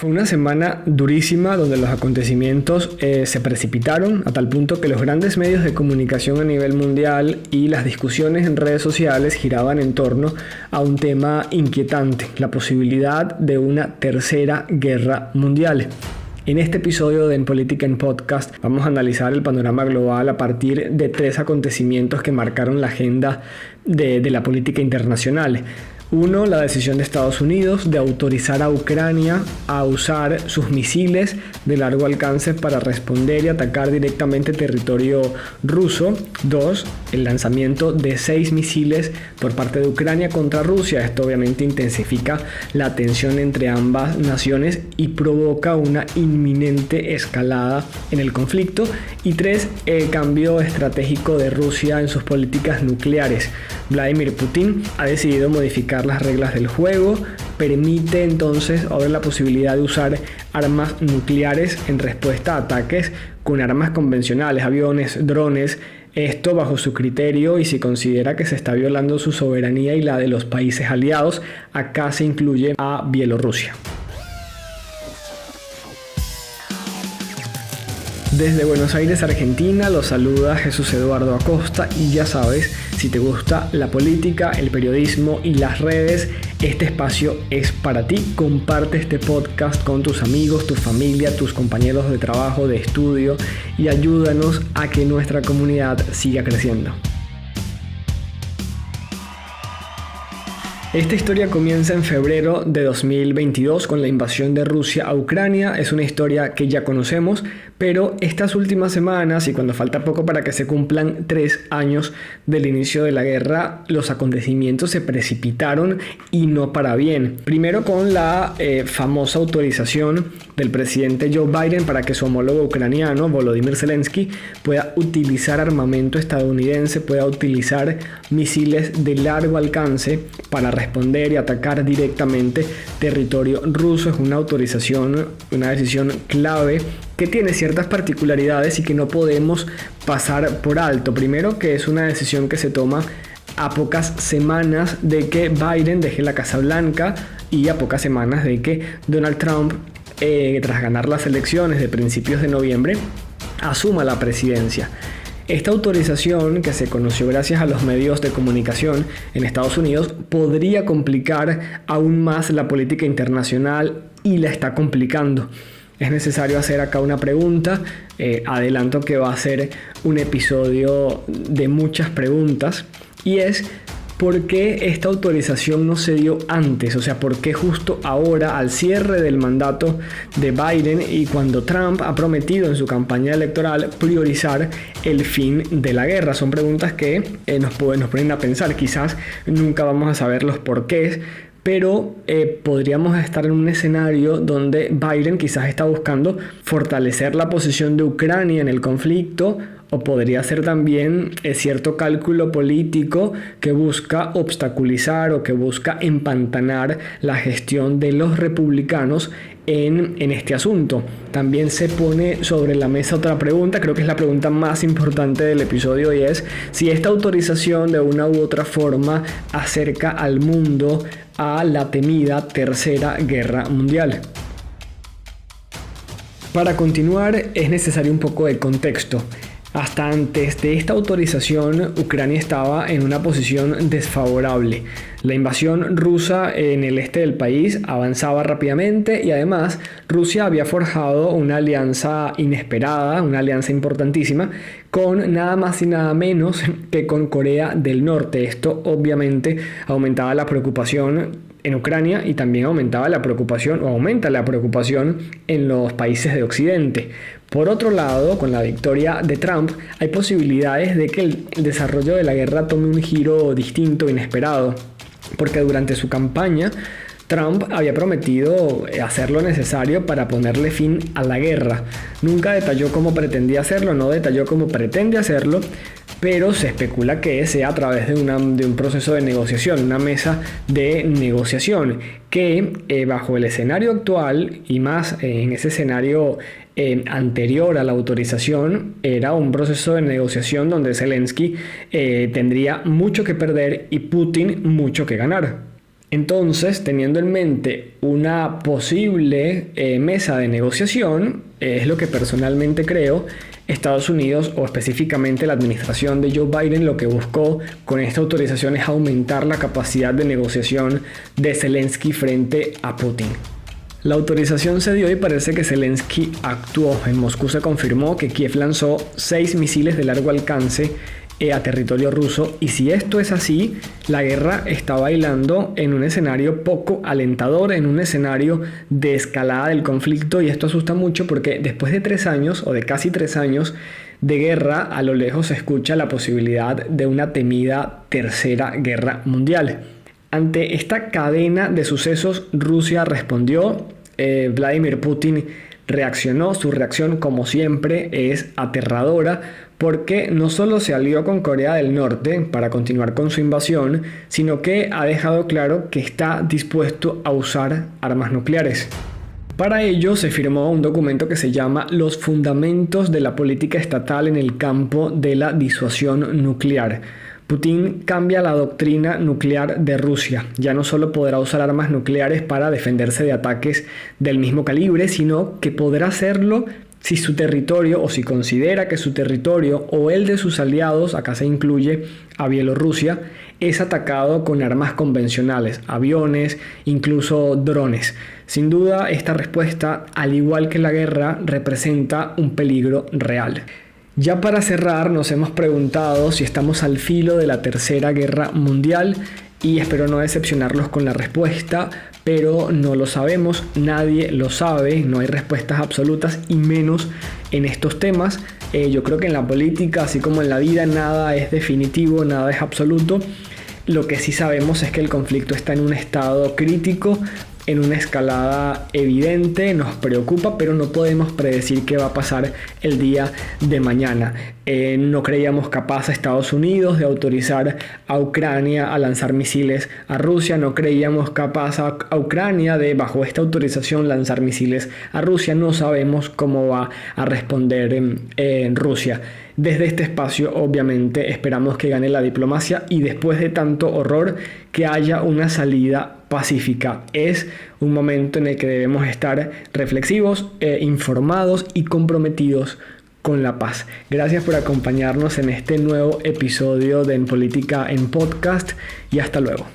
Fue una semana durísima donde los acontecimientos se precipitaron a tal punto que los grandes medios de comunicación a nivel mundial y las discusiones en redes sociales giraban en torno a un tema inquietante, la posibilidad de una tercera guerra mundial. En este episodio de En Política en Podcast vamos a analizar el panorama global a partir de 3 acontecimientos que marcaron la agenda de la política internacional. Uno, la decisión de Estados Unidos de autorizar a Ucrania a usar sus misiles de largo alcance para responder y atacar directamente territorio ruso. 2, el lanzamiento de 6 misiles por parte de Ucrania contra Rusia. Esto obviamente intensifica la tensión entre ambas naciones y provoca una inminente escalada en el conflicto. Y 3, el cambio estratégico de Rusia en sus políticas nucleares. Vladimir Putin ha decidido modificar las reglas del juego, permite entonces ahora la posibilidad de usar armas nucleares en respuesta a ataques con armas convencionales, aviones, drones, esto bajo su criterio y si considera que se está violando su soberanía y la de los países aliados. Acá se incluye a Bielorrusia. Desde Buenos Aires, Argentina, los saluda Jesús Eduardo Acosta y ya sabes, si te gusta la política, el periodismo y las redes, este espacio es para ti. Comparte este podcast con tus amigos, tu familia, tus compañeros de trabajo, de estudio y ayúdanos a que nuestra comunidad siga creciendo. Esta historia comienza en febrero de 2022 con la invasión de Rusia a Ucrania. Es una historia que ya conocemos, pero estas últimas semanas y cuando falta poco para que se cumplan 3 años del inicio de la guerra, los acontecimientos se precipitaron y no para bien. Primero con la famosa autorización del presidente Joe Biden para que su homólogo ucraniano, Volodymyr Zelensky, pueda utilizar armamento estadounidense, pueda utilizar misiles de largo alcance para responder y atacar directamente territorio ruso. Es una autorización, una decisión clave que tiene ciertas particularidades y que no podemos pasar por alto. Primero, que es una decisión que se toma a pocas semanas de que Biden deje la Casa Blanca y a pocas semanas de que Donald Trump, tras ganar las elecciones de principios de noviembre, asuma la presidencia. Esta autorización, que se conoció gracias a los medios de comunicación en Estados Unidos, podría complicar aún más la política internacional y la está complicando. Es necesario hacer acá una pregunta. Adelanto que va a ser un episodio de muchas preguntas y es: ¿por qué esta autorización no se dio antes? O sea, ¿por qué justo ahora, al cierre del mandato de Biden y cuando Trump ha prometido en su campaña electoral priorizar el fin de la guerra? Son preguntas que nos ponen a pensar. Quizás nunca vamos a saber los porqués, pero podríamos estar en un escenario donde Biden quizás está buscando fortalecer la posición de Ucrania en el conflicto, o podría ser también cierto cálculo político que busca obstaculizar o que busca empantanar la gestión de los republicanos en este asunto. También se pone sobre la mesa otra pregunta, creo que es la pregunta más importante del episodio, y es si esta autorización de una u otra forma acerca al mundo a la temida Tercera Guerra Mundial. Para continuar, es necesario un poco de contexto. Hasta antes de esta autorización, Ucrania estaba en una posición desfavorable. La invasión rusa en el este del país avanzaba rápidamente y además Rusia había forjado una alianza inesperada, una alianza importantísima, con nada más y nada menos que con Corea del Norte. Esto obviamente aumentaba la preocupación en Ucrania y también aumenta la preocupación en los países de Occidente. Por otro lado, con la victoria de Trump, hay posibilidades de que el desarrollo de la guerra tome un giro distinto, inesperado, porque durante su campaña Trump había prometido hacer lo necesario para ponerle fin a la guerra. Nunca detalló cómo pretendía hacerlo, no detalló cómo pretende hacerlo, pero se especula que sea a través de un proceso de negociación, una mesa de negociación, que bajo el escenario actual y más en ese escenario anterior a la autorización, era un proceso de negociación donde Zelensky tendría mucho que perder y Putin mucho que ganar. Entonces, teniendo en mente una posible mesa de negociación, es lo que personalmente creo, Estados Unidos o específicamente la administración de Joe Biden lo que buscó con esta autorización es aumentar la capacidad de negociación de Zelensky frente a Putin. La autorización se dio y parece que Zelensky actuó. En Moscú se confirmó que Kiev lanzó 6 misiles de largo alcance a territorio ruso, y si esto es así, la guerra está bailando en un escenario poco alentador, en un escenario de escalada del conflicto, y esto asusta mucho porque después de 3 años o de casi 3 años de guerra, a lo lejos se escucha la posibilidad de una temida tercera guerra mundial. Ante esta cadena de sucesos, Rusia respondió, Vladimir Putin reaccionó. Su reacción, como siempre, es aterradora porque no solo se alió con Corea del Norte para continuar con su invasión, sino que ha dejado claro que está dispuesto a usar armas nucleares. Para ello se firmó un documento que se llama Los Fundamentos de la Política Estatal en el campo de la disuasión nuclear. Putin cambia la doctrina nuclear de Rusia. Ya no solo podrá usar armas nucleares para defenderse de ataques del mismo calibre, sino que podrá hacerlo si su territorio, o si considera que su territorio o el de sus aliados, acá se incluye a Bielorrusia, es atacado con armas convencionales, aviones, incluso drones. Sin duda, esta respuesta, al igual que la guerra, representa un peligro real. Ya para cerrar, nos hemos preguntado si estamos al filo de la Tercera Guerra Mundial, y espero no decepcionarlos con la respuesta, pero no lo sabemos, nadie lo sabe, no hay respuestas absolutas y menos en estos temas. Yo creo que en la política, así como en la vida, nada es definitivo, nada es absoluto. Lo que sí sabemos es que el conflicto está en un estado crítico, en una escalada evidente, nos preocupa, pero no podemos predecir qué va a pasar el día de mañana. No creíamos capaz a Estados Unidos de autorizar a Ucrania a lanzar misiles a Rusia, no creíamos capaz a Ucrania de, bajo esta autorización, lanzar misiles a Rusia. No sabemos cómo va a responder en Rusia. Desde este espacio, obviamente, esperamos que gane la diplomacia y después de tanto horror, que haya una salida pacífica. Es un momento en el que debemos estar reflexivos, informados y comprometidos con la paz. Gracias por acompañarnos en este nuevo episodio de En Política en Podcast y hasta luego.